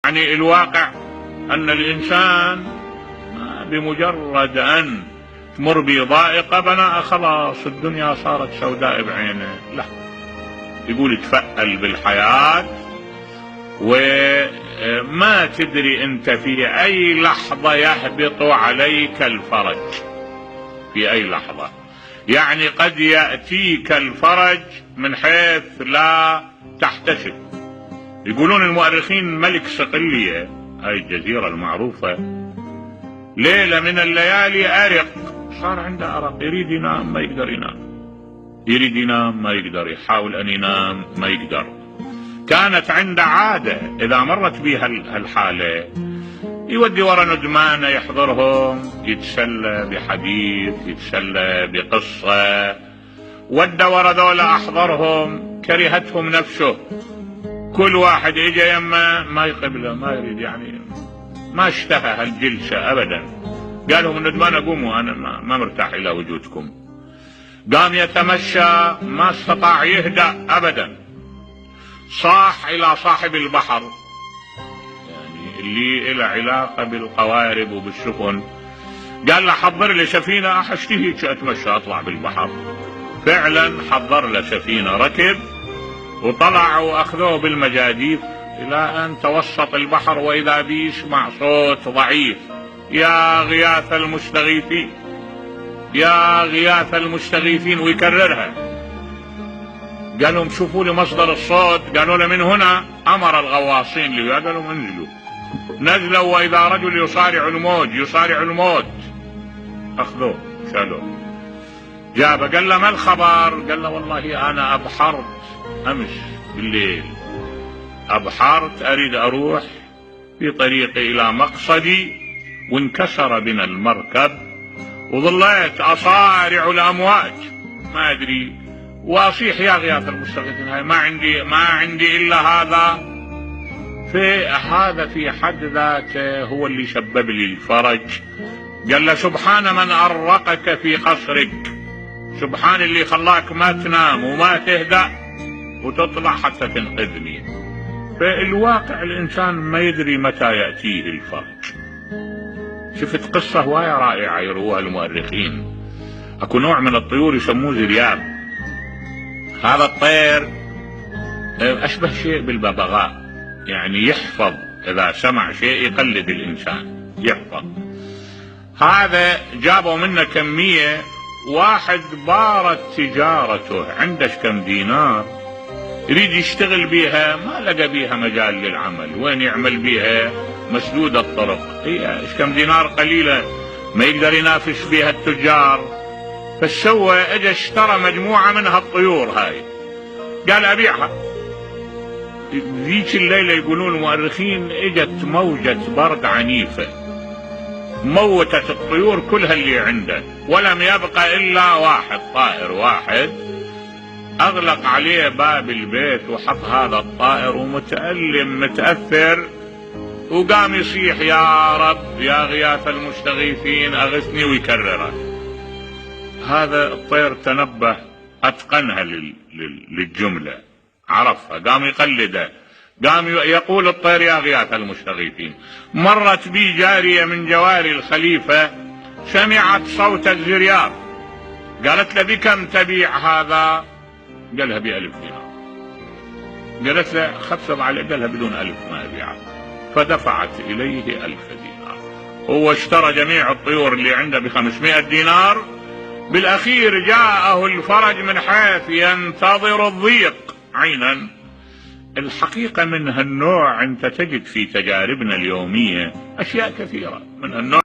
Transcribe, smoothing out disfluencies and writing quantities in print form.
يعني الواقع أن الإنسان بمجرد أن تمر بضائقة بناء خلاص الدنيا صارت سوداء بعينه. لا، يقول تفأل بالحياة وما تدري أنت في أي لحظة يهبط عليك الفرج، في أي لحظة. يعني قد يأتيك الفرج من حيث لا تحتسب. يقولون المؤرخين ملك صقلية، هاي الجزيرة المعروفة، ليلة من الليالي أرق، صار عنده أرق، يريد ينام ما يقدر ينام، يريد ينام ما يقدر، يحاول أن ينام ما يقدر. كانت عنده عادة إذا مرت بها الحالة يودي ورا ندمانه يحضرهم، يتسلى بحديث، يتسلى بقصة. ودى ورا ذولا أحضرهم، كرهتهم نفسه، كل واحد اجى يمه ما يقبله، ما يريد، يعني ما اشتهى هالجلسة أبدا. قال لهم الندمان قوموا، أنا ما مرتاح إلى وجودكم. قام يتمشى، ما استطاع يهدأ أبدا. صاح إلى صاحب البحر، يعني اللي له علاقة بالقوارب وبالسفن، قال له حضر لي سفينة أشتهي أتمشى أطلع بالبحر. فعلا حضر له سفينة، ركب وطلعوا وأخذوه بالمجاديف إلى أن توسط البحر، وإذا بيسمع صوت ضعيف: يا غياث المستغيثين، يا غياث المستغيثين، ويكررها. قال لهم شوفوا لي مصدر الصوت. قالوا له من هنا. أمر الغواصين اللي قالوا لهم انزلوا. نزلوا وإذا رجل يصارع الموج، يصارع الموت. أخذوه شالوه، جابه، قال له ما الخبر؟ قال له والله أنا أبحرت أمس بالليل، أبحرت أريد أروح في طريقي إلى مقصدي، وانكسر بنا المركب وظليت أصارع الأمواج ما أدري، وأصيح يا غياث المستغيثين، هاي ما عندي إلا هذا. هذا في حد ذاته هو اللي سبب لي الفرج. قال له سبحان من أرقك في قصرك، سبحان اللي خلاك ما تنام وما تهدأ وتطلع حتى تنقذني. فالواقع الإنسان ما يدري متى يأتيه الفرج. شفت قصة هواية رائعة يروها المؤرخين. أكو نوع من الطيور يسموه زرياب. هذا الطير أشبه شيء بالببغاء، يعني يحفظ، إذا سمع شيء يقلد الإنسان، يحفظ. هذا جابوا منه كمية، واحد بارت تجارته، عندش كم دينار يريد يشتغل بيها، ما لقى بيها مجال للعمل، وين يعمل بيها؟ مسدود الطرق، هي كم دينار قليلة ما يقدر ينافس بيها التجار. فسوى اجى اشترى مجموعة من هالطيور هاي، قال أبيعها. ذيك الليلة يقولون المؤرخين اجت موجة برد عنيفة، موتت الطيور كلها اللي عنده، ولم يبقى إلا واحد، طائر واحد. أغلق عليه باب البيت وحط هذا الطائر ومتألم متأثر، وقام يصيح يا رب يا غياث المستغيثين أغثني، ويكرره. هذا الطير تنبه، أتقنها للجملة، عرفها، قام يقلده، قام يقول الطير يا غياث المستغيثين. مرت بي جارية من جواري الخليفة، سمعت صوت الزرياب، قالت له بكم تبيع هذا؟ قالها ب1,000 دينار. قالت له خفض عليه، قالها بدون 1000 ما أبيعه. فدفعت إليه 1000 دينار. هو اشترى جميع الطيور اللي عنده ب500 دينار. بالأخير جاءه الفرج من حيث ينتظر الضيق عينا. الحقيقة من هالنوع أنت تجد في تجاربنا اليومية أشياء كثيرة من هالنوع.